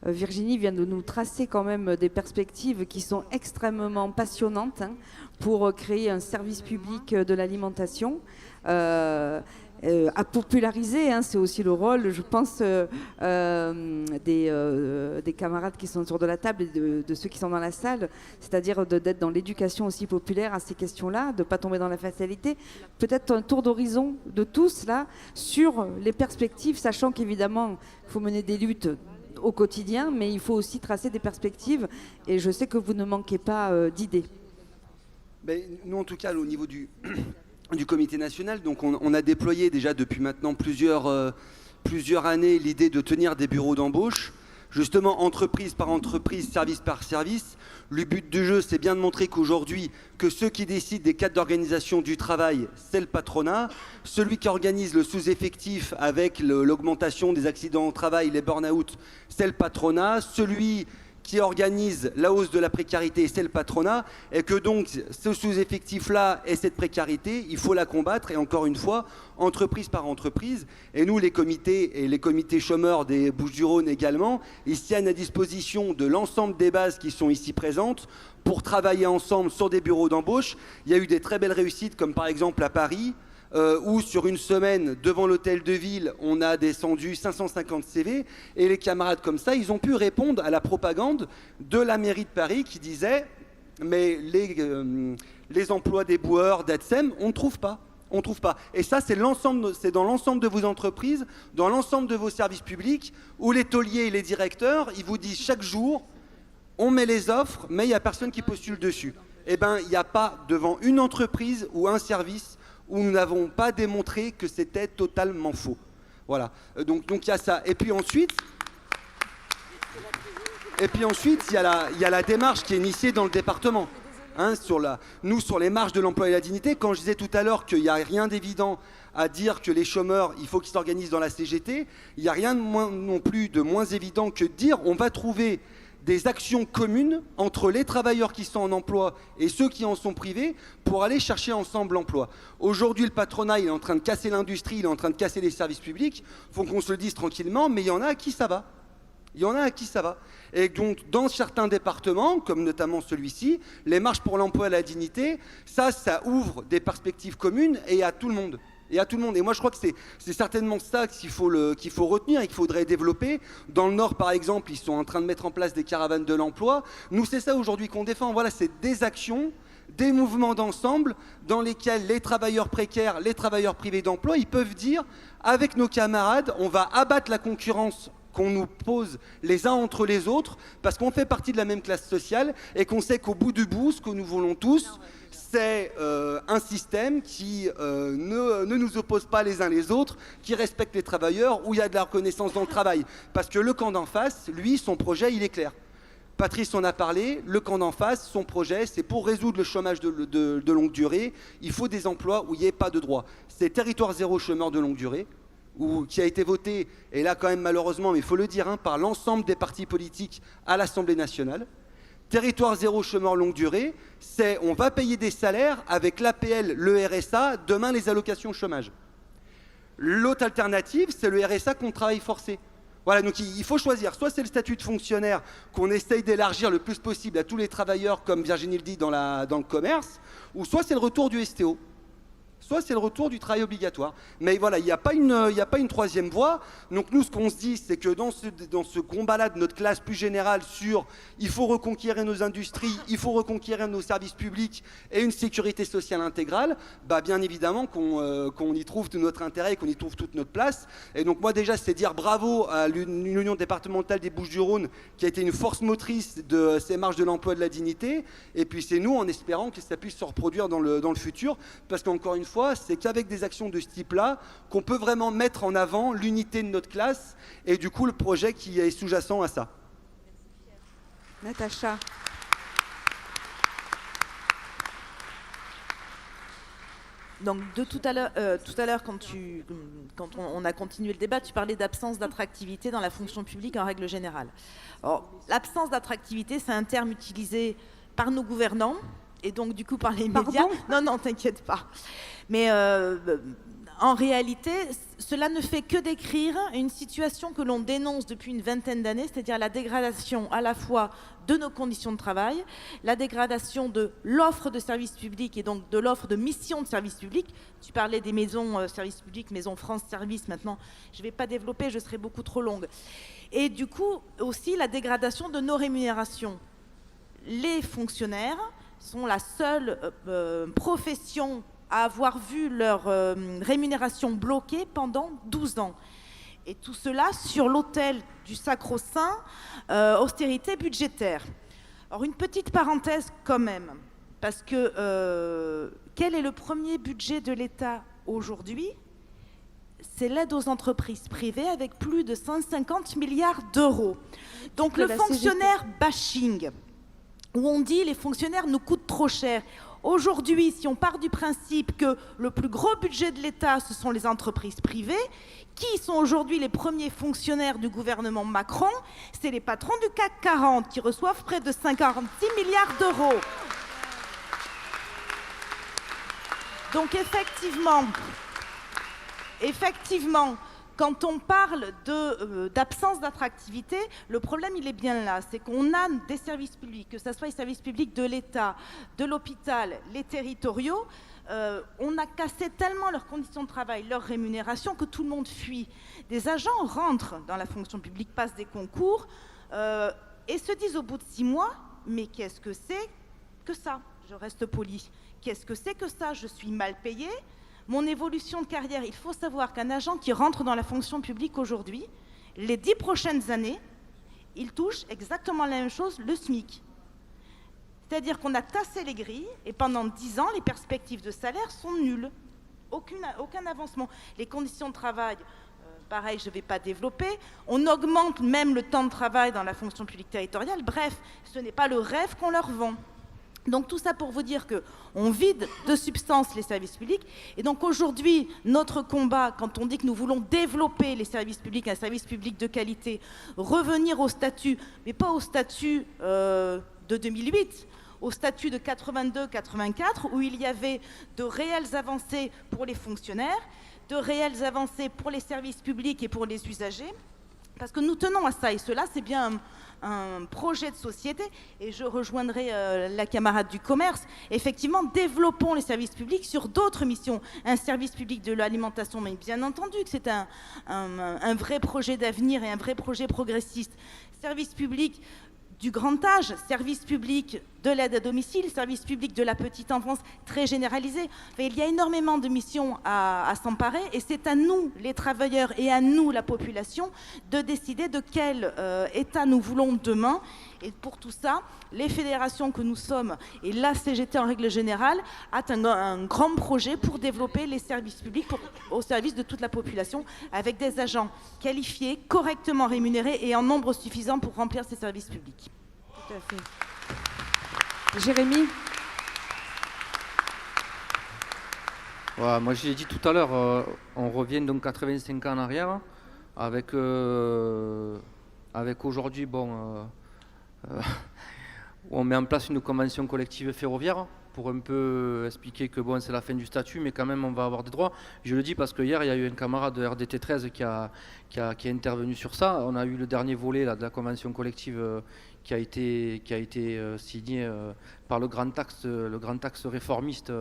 Virginie vient de nous tracer quand même des perspectives qui sont extrêmement passionnantes, hein, pour créer un service public de l'alimentation. À populariser, hein, c'est aussi le rôle, je pense, des camarades qui sont autour de la table et de ceux qui sont dans la salle, c'est-à-dire d'être dans l'éducation aussi populaire à ces questions-là, de ne pas tomber dans la fatalité. Peut-être un tour d'horizon de tous, là, sur les perspectives, sachant qu'évidemment, il faut mener des luttes au quotidien, mais il faut aussi tracer des perspectives, et je sais que vous ne manquez pas d'idées. Ben, nous, en tout cas, au niveau du comité national, donc on a déployé déjà depuis maintenant plusieurs années l'idée de tenir des bureaux d'embauche, justement entreprise par entreprise, service par service. Le but du jeu, c'est bien de montrer qu'aujourd'hui, que ceux qui décident des cadres d'organisation du travail, c'est le patronat. Celui qui organise le sous-effectif avec l'augmentation des accidents au travail, les burn-out, c'est le patronat. Celui qui organise la hausse de la précarité, c'est le patronat, et que donc ce sous-effectif-là et cette précarité, il faut la combattre, et encore une fois, entreprise par entreprise. Et nous, les comités et les comités chômeurs des Bouches-du-Rhône également, ils se tiennent à disposition de l'ensemble des bases qui sont ici présentes pour travailler ensemble sur des bureaux d'embauche. Il y a eu des très belles réussites, comme par exemple à Paris, où sur une semaine, devant l'hôtel de ville, on a descendu 550 CV, et les camarades comme ça, ils ont pu répondre à la propagande de la mairie de Paris qui disait « mais les emplois des boueurs, d'ADSEM, on ne trouve pas. On trouve pas. » Et ça, c'est dans l'ensemble de vos entreprises, dans l'ensemble de vos services publics, où les tauliers et les directeurs, ils vous disent chaque jour, on met les offres, mais il n'y a personne qui postule dessus. Eh bien, il n'y a pas devant une entreprise ou un service où nous n'avons pas démontré que c'était totalement faux. Voilà. Donc il y a ça. Et puis ensuite, il y a la démarche qui est initiée dans le département. Hein, sur les marges de l'emploi et la dignité, quand je disais tout à l'heure qu'il n'y a rien d'évident à dire que les chômeurs, il faut qu'ils s'organisent dans la CGT, il n'y a rien de moins, non plus de moins évident que de dire on va trouver des actions communes entre les travailleurs qui sont en emploi et ceux qui en sont privés pour aller chercher ensemble l'emploi. Aujourd'hui, le patronat, il est en train de casser l'industrie, il est en train de casser les services publics, il faut qu'on se le dise tranquillement, mais il y en a à qui ça va. Il y en a à qui ça va. Et donc, dans certains départements, comme notamment celui-ci, les marches pour l'emploi et la dignité, ça ouvre des perspectives communes et à tout le monde. Et moi, je crois que c'est certainement ça qu'il faut retenir et qu'il faudrait développer. Dans le Nord, par exemple, ils sont en train de mettre en place des caravanes de l'emploi. Nous, c'est ça aujourd'hui qu'on défend. Voilà, c'est des actions, des mouvements d'ensemble dans lesquels les travailleurs précaires, les travailleurs privés d'emploi, ils peuvent dire, avec nos camarades, on va abattre la concurrence qu'on nous pose les uns entre les autres, parce qu'on fait partie de la même classe sociale et qu'on sait qu'au bout du bout, ce que nous voulons tous, c'est un système qui ne nous oppose pas les uns les autres, qui respecte les travailleurs, où il y a de la reconnaissance dans le travail. Parce que le camp d'en face, lui, son projet, il est clair. Patrice en a parlé, le camp d'en face, son projet, c'est pour résoudre le chômage de longue durée, il faut des emplois où il n'y ait pas de droit. C'est territoire zéro chômeur de longue durée, qui a été voté, et là quand même malheureusement, mais il faut le dire, hein, par l'ensemble des partis politiques à l'Assemblée nationale. Territoire zéro chômeur longue durée, c'est on va payer des salaires avec l'APL, le RSA, demain les allocations chômage. L'autre alternative, c'est le RSA contre travail forcé. Voilà, donc il faut choisir. Soit c'est le statut de fonctionnaire qu'on essaye d'élargir le plus possible à tous les travailleurs, comme Virginie le dit dans le commerce, ou soit c'est le retour du STO. Soit c'est le retour du travail obligatoire. Mais voilà, il n'y a pas une troisième voie. Donc nous, ce qu'on se dit, c'est que dans ce combat-là de notre classe plus générale sur il faut reconquérir nos industries, il faut reconquérir nos services publics et une sécurité sociale intégrale, bah bien évidemment qu'on y trouve tout notre intérêt et qu'on y trouve toute notre place. Et donc moi déjà, c'est dire bravo à l'Union départementale des Bouches-du-Rhône qui a été une force motrice de ces marches de l'emploi et de la dignité. Et puis c'est nous, en espérant que ça puisse se reproduire dans le futur, parce qu'encore une fois, c'est qu'avec des actions de ce type-là qu'on peut vraiment mettre en avant l'unité de notre classe et du coup le projet qui est sous-jacent à ça. Natacha. Donc de tout à l'heure, quand on a continué le débat, tu parlais d'absence d'attractivité dans la fonction publique en règle générale. Alors, l'absence d'attractivité, c'est un terme utilisé par nos gouvernants et donc du coup par les médias. Non, t'inquiète pas. Mais en réalité, cela ne fait que décrire une situation que l'on dénonce depuis une vingtaine d'années, c'est-à-dire la dégradation à la fois de nos conditions de travail, la dégradation de l'offre de services publics et donc de l'offre de mission de services publics. Tu parlais des maisons services publics, Maison France Service, maintenant je ne vais pas développer, je serai beaucoup trop longue. Et du coup aussi la dégradation de nos rémunérations. Les fonctionnaires sont la seule profession à avoir vu leur rémunération bloquée pendant 12 ans. Et tout cela sur l'autel du sacro-saint austérité budgétaire. Alors une petite parenthèse quand même, parce que quel est le premier budget de l'État aujourd'hui? C'est l'aide aux entreprises privées avec plus de 150 milliards d'euros. Donc le fonctionnaire bashing, où on dit les fonctionnaires nous coûtent trop cher. Aujourd'hui, si on part du principe que le plus gros budget de l'État, ce sont les entreprises privées, qui sont aujourd'hui les premiers fonctionnaires du gouvernement Macron? C'est les patrons du CAC 40 qui reçoivent près de 56 milliards d'euros. Donc effectivement, quand on parle d'absence d'attractivité, le problème, il est bien là. C'est qu'on a des services publics, que ce soit les services publics de l'État, de l'hôpital, les territoriaux, On a cassé tellement leurs conditions de travail, leur rémunération, que tout le monde fuit. Des agents rentrent dans la fonction publique, passent des concours et se disent au bout de 6 mois, mais qu'est-ce que c'est que ça? Je reste poli. Qu'est-ce que c'est que ça? Je suis mal payé. Mon évolution de carrière, il faut savoir qu'un agent qui rentre dans la fonction publique aujourd'hui, les 10 prochaines années, il touche exactement la même chose, le SMIC. C'est-à-dire qu'on a tassé les grilles et pendant 10 ans, les perspectives de salaire sont nulles. Aucun avancement. Les conditions de travail, pareil, je ne vais pas développer. On augmente même le temps de travail dans la fonction publique territoriale. Bref, ce n'est pas le rêve qu'on leur vend. Donc tout ça pour vous dire qu'on vide de substance les services publics. Et donc aujourd'hui, notre combat, quand on dit que nous voulons développer les services publics, un service public de qualité, revenir au statut, mais pas au statut de 2008, au statut de 82-84, où il y avait de réelles avancées pour les fonctionnaires, de réelles avancées pour les services publics et pour les usagers, parce que nous tenons à ça, et cela c'est bien un projet de société, et je rejoindrai la camarade du commerce. Effectivement, développons les services publics sur d'autres missions. Un service public de l'alimentation, mais bien entendu que c'est un vrai projet d'avenir et un vrai projet progressiste. Service public du grand âge, service public de l'aide à domicile, service public de la petite enfance très généralisé. Enfin, il y a énormément de missions à s'emparer et c'est à nous, les travailleurs, et à nous, la population, de décider de quel État nous voulons demain. Et pour tout ça, les fédérations que nous sommes et la CGT en règle générale a un grand projet pour développer les services publics au service de toute la population avec des agents qualifiés, correctement rémunérés et en nombre suffisant pour remplir ces services publics. Tout à fait. Jérémy? Voilà, moi je l'ai dit tout à l'heure, on revient donc 85 ans en arrière avec aujourd'hui, on met en place une convention collective ferroviaire pour un peu expliquer que c'est la fin du statut, mais quand même on va avoir des droits. Je le dis parce que hier il y a eu un camarade de RDT 13 qui est intervenu sur ça. On a eu le dernier volet là, de la convention collective qui a été signé par le grand axe réformiste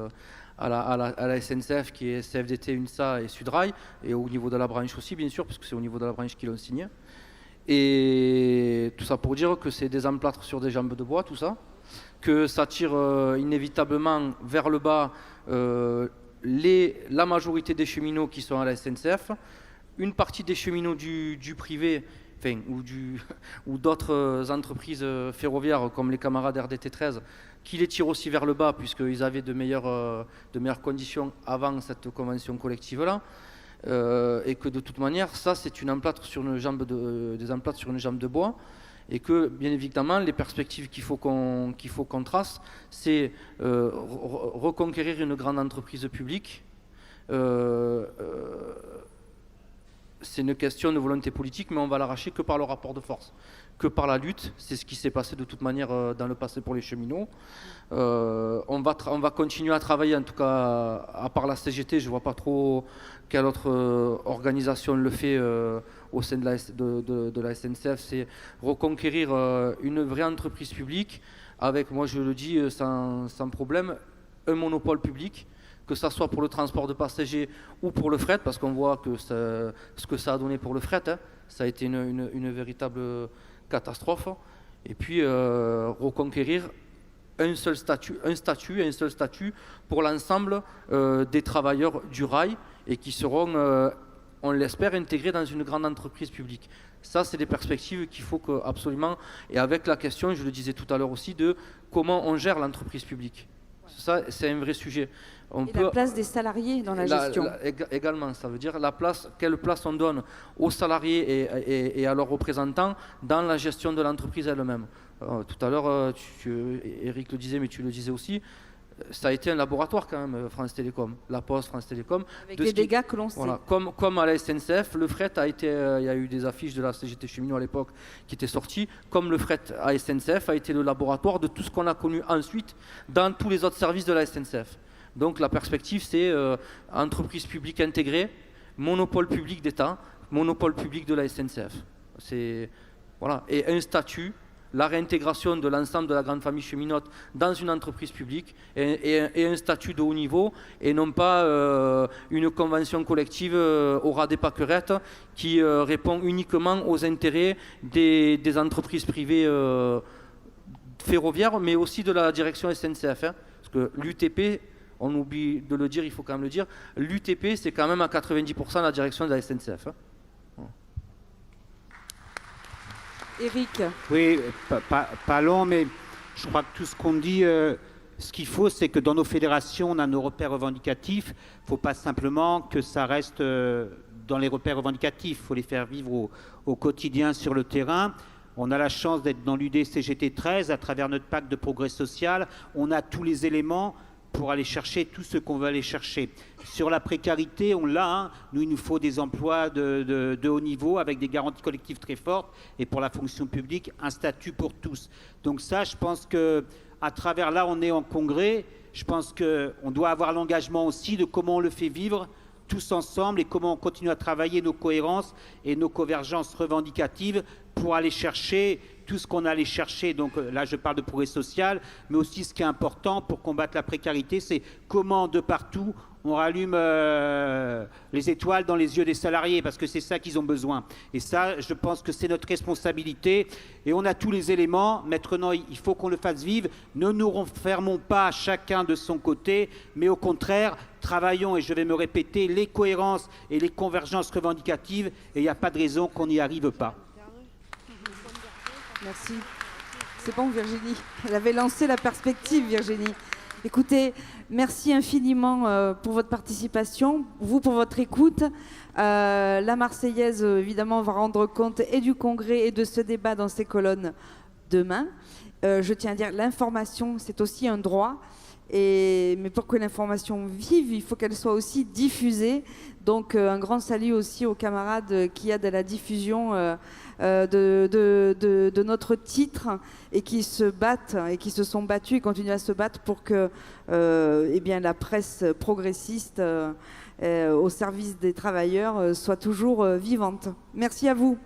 à la SNCF, qui est CFDT, UNSA et Sudrail, et au niveau de la branche aussi bien sûr, parce que c'est au niveau de la branche qu'ils l'ont signé. Et tout ça pour dire que c'est des emplâtres sur des jambes de bois, tout ça, que ça tire inévitablement vers le bas la majorité des cheminots qui sont à la SNCF, une partie des cheminots du privé, ou d'autres entreprises ferroviaires comme les camarades RDT 13, qui les tirent aussi vers le bas puisqu'ils avaient de meilleures conditions avant cette convention collective-là. Et que de toute manière, ça c'est une emplâtre sur une jambe des emplâtres sur une jambe de bois, et que bien évidemment les perspectives qu'il faut qu'on trace, c'est reconquérir une grande entreprise publique. C'est une question de volonté politique, mais on va l'arracher que par le rapport de force, que par la lutte. C'est ce qui s'est passé de toute manière dans le passé pour les cheminots. On va continuer à travailler, en tout cas, à part la CGT, je ne vois pas trop quelle autre organisation le fait au sein de la SNCF, c'est reconquérir une vraie entreprise publique avec, moi je le dis sans problème, un monopole public, que ça soit pour le transport de passagers ou pour le fret, parce qu'on voit que ce que ça a donné pour le fret, ça a été une véritable catastrophe. Et puis reconquérir un seul statut pour l'ensemble des travailleurs du rail, et qui seront, on l'espère, intégrés dans une grande entreprise publique. Ça, c'est des perspectives qu'il faut absolument, et avec la question, je le disais tout à l'heure aussi, de comment on gère l'entreprise publique. Ça, c'est un vrai sujet. La place des salariés dans la gestion. Également, ça veut dire quelle place on donne aux salariés et à leurs représentants dans la gestion de l'entreprise elle-même. Tout à l'heure, Eric le disait, mais tu le disais aussi, ça a été un laboratoire quand même, France Télécom, La Poste, France Télécom. Avec les dégâts que l'on sait. Voilà, comme à la SNCF, le fret a été, il y a eu des affiches de la CGT cheminot à l'époque qui étaient sorties, comme le fret à SNCF a été le laboratoire de tout ce qu'on a connu ensuite dans tous les autres services de la SNCF. Donc la perspective, c'est entreprise publique intégrée, monopole public d'État, monopole public de la SNCF. Voilà. Et un statut la réintégration de l'ensemble de la grande famille cheminote dans une entreprise publique et un statut de haut niveau, et non pas une convention collective au ras des pâquerettes qui répond uniquement aux intérêts des entreprises privées ferroviaires, mais aussi de la direction SNCF. Parce que l'UTP, on oublie de le dire, il faut quand même le dire, l'UTP c'est quand même à 90% la direction de la SNCF. Éric. Oui, pas long, mais je crois que tout ce qu'on dit, ce qu'il faut, c'est que dans nos fédérations, on a nos repères revendicatifs. Il ne faut pas simplement que ça reste dans les repères revendicatifs. Il faut les faire vivre au quotidien sur le terrain. On a la chance d'être dans l'UDCGT 13 à travers notre pacte de progrès social. On a tous les éléments pour aller chercher tout ce qu'on veut aller chercher. Sur la précarité, on l'a. Hein. Nous, il nous faut des emplois de haut niveau avec des garanties collectives très fortes. Et pour la fonction publique, un statut pour tous. Donc ça, je pense qu'à travers là, on est en congrès. Je pense qu'on doit avoir l'engagement aussi de comment on le fait vivre tous ensemble et comment on continue à travailler nos cohérences et nos convergences revendicatives pour aller chercher tout ce qu'on allait chercher. Donc là, je parle de progrès social, mais aussi ce qui est important pour combattre la précarité, c'est comment de partout on rallume les étoiles dans les yeux des salariés, parce que c'est ça qu'ils ont besoin. Et ça, je pense que c'est notre responsabilité. Et on a tous les éléments. Maintenant, il faut qu'on le fasse vivre. Ne nous renfermons pas chacun de son côté, mais au contraire, travaillons, et je vais me répéter, les cohérences et les convergences revendicatives, et il n'y a pas de raison qu'on n'y arrive pas. Merci. C'est bon, Virginie. Elle avait lancé la perspective, Virginie. Écoutez, merci infiniment pour votre participation, vous pour votre écoute. La Marseillaise, évidemment, va rendre compte et du congrès et de ce débat dans ses colonnes demain. Je tiens à dire, l'information, c'est aussi un droit. Mais pour que l'information vive, il faut qu'elle soit aussi diffusée. Donc un grand salut aussi aux camarades qui aident à la diffusion de notre titre et qui se battent et qui se sont battus et continuent à se battre pour que eh bien, la presse progressiste au service des travailleurs soit toujours vivante. Merci à vous.